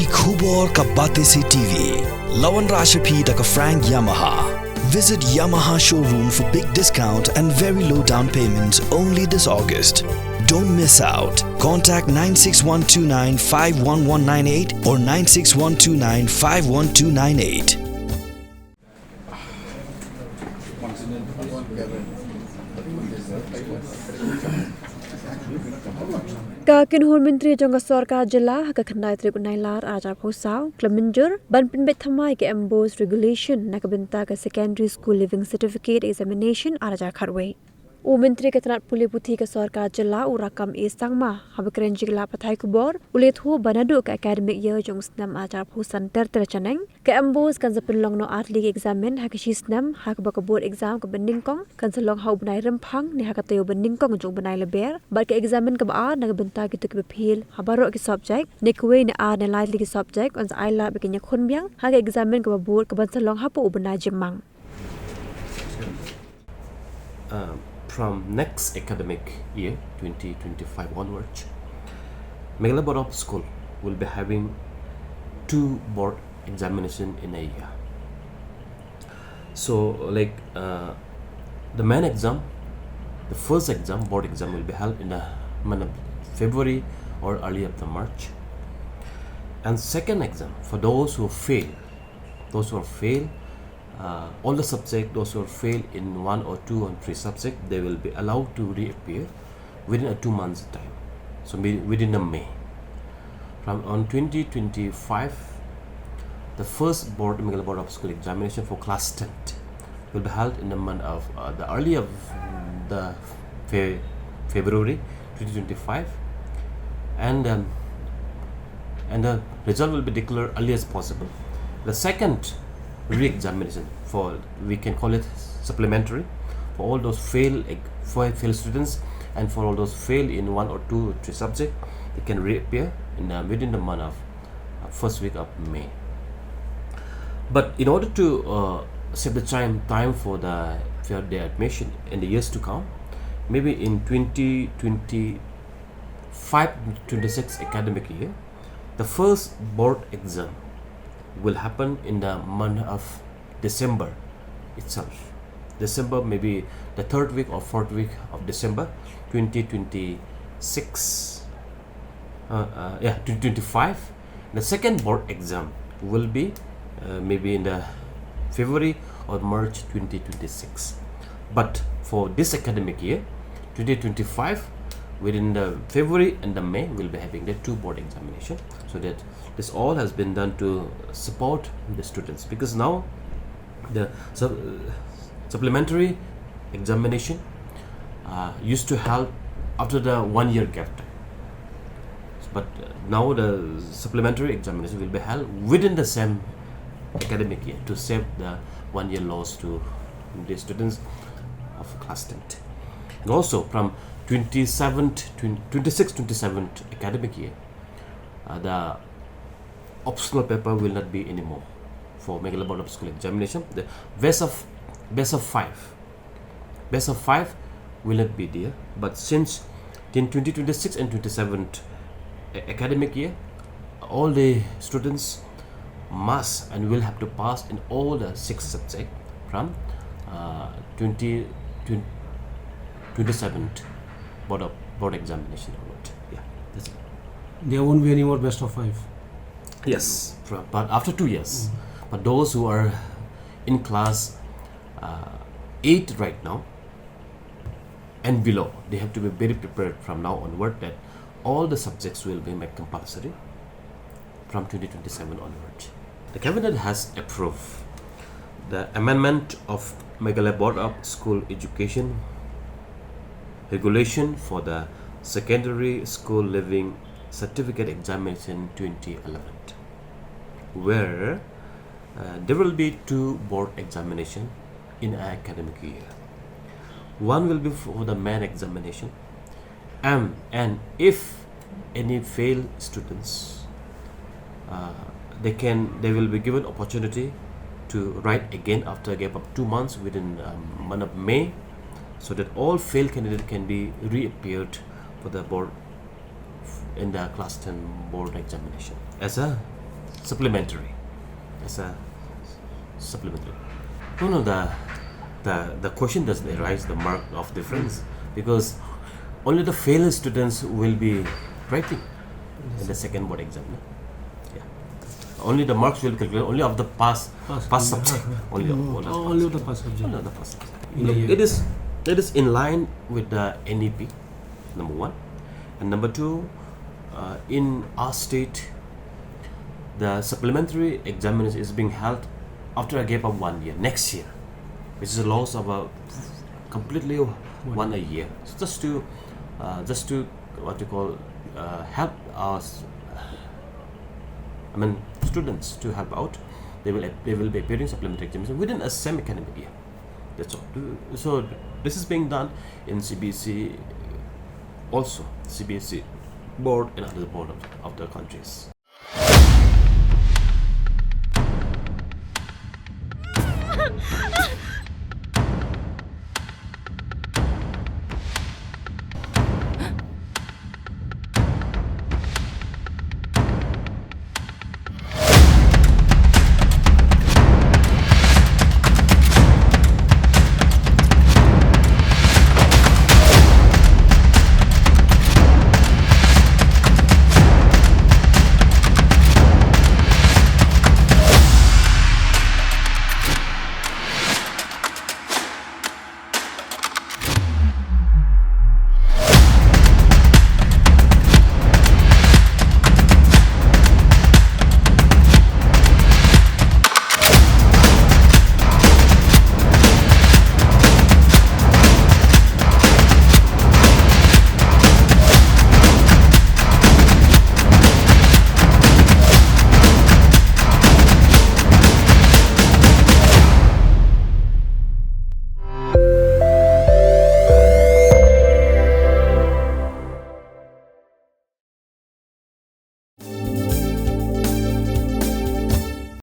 Ki khubor ka bate se TV. Lawan Rashapi da ka Frank Yamaha. Visit Yamaha showroom for big discount and very low down payments only this August. Don't miss out. Contact 96129 51198 or 96129 51298. Kakin Hon Menteri Jangka Sorka Jela ka Khandai Trip Nailar Ajar Phosau Klemenjur ban pinbet thamai ke Mbose regulation nakabenta ka secondary school living certificate examination Ajar Kharwe. O Menteri Ketanat Puli Puthi ka Sorka Jela urakam e sangma habakren jigla pathai kubor ulet ho banadu ka academic year jong snam Ajar Phosan terchaneng ke Mbose kan Pynlong no art league examen hakishi snam hak baka board exam ka bendingkong kan salong hau banai rempang ni hakatayo bendingkong jong banai leber ba ke examen ka ba nagbenta gitu ke bepil habaro ke subject nekwe ni a na lightly ke subject on aila bekenya khunbyang hak examen ka board ka ban salong hapo ubana jemang. From next academic year 2025 onwards, Meghalaya Board of School will be having 2 board examination in a year. So like the main exam, the first exam, board exam, will be held in the month of February or early of the March, and second exam for those who fail, all the subject, those who fail in 1 or 2 or 3 subject, they will be allowed to reappear within a 2 months time, so within a May. From on 2025, the first Meghalaya Board of School examination for class 10 will be held in the month of the early of the February 2025, and the result will be declared early as possible. The second re-examination, for we can call it supplementary, for all those fail students and for all those fail in 1 or 2 or 3 subjects, they can reappear within the month of first week of May. But in order to save the time for the admission in the years to come, maybe in 2025-26 academic year, the first board exam will happen in the month of December itself. December, maybe the 3rd week or 4th week of December 2026. 2025. The second board exam will be maybe in the February or March 2026. But for this academic year 2025, within the February and the May, we'll be having the 2 board examination, so that this all has been done to support the students, because now the supplementary examination used to help after the 1 year gap time, but now the supplementary examination will be held within the same academic year to save the 1 year loss to the students of class 10. And also from 26-27 academic year, the optional paper will not be anymore for Meghalaya Board of School examination. The best of 5 will not be there, but since in 2026 and 27 academic year, all the students must and will have to pass in all the 6 subjects from 27 board examination onward. Yeah, that's it. There won't be any more best of 5. Yes, but after 2 years. But those who are in class 8 right now and below, they have to be very prepared from now onward, that all the subjects will be made compulsory from 2027 onward. The Cabinet has approved the amendment of Meghalaya Board of School Education regulation for the secondary school living certificate examination 2011, where there will be 2 board examination in an academic year. One will be for the main examination, and if any fail students, they will be given opportunity to write again after a gap of 2 months within month of May, so that all failed candidates can be reappeared for the board in the class 10 board examination. As a supplementary. It's a supplementary. No, the question doesn't arise the mark of difference because only the failed students will be writing in the second board exam. No? Yeah. Only the marks will calculate only of the pass subject. Only Only the pass subject. Only of the pass subject. It is in line with the NEP, number one, and number two. In our state, the supplementary examination is being held after a gap of 1 year, next year, which is a loss of a completely 1 a year. So just to what you call help our students to help out, they will be appearing supplementary examination within a semi-academic year. That's all. So this is being done in CBSE, also CBSE board and other board of the countries.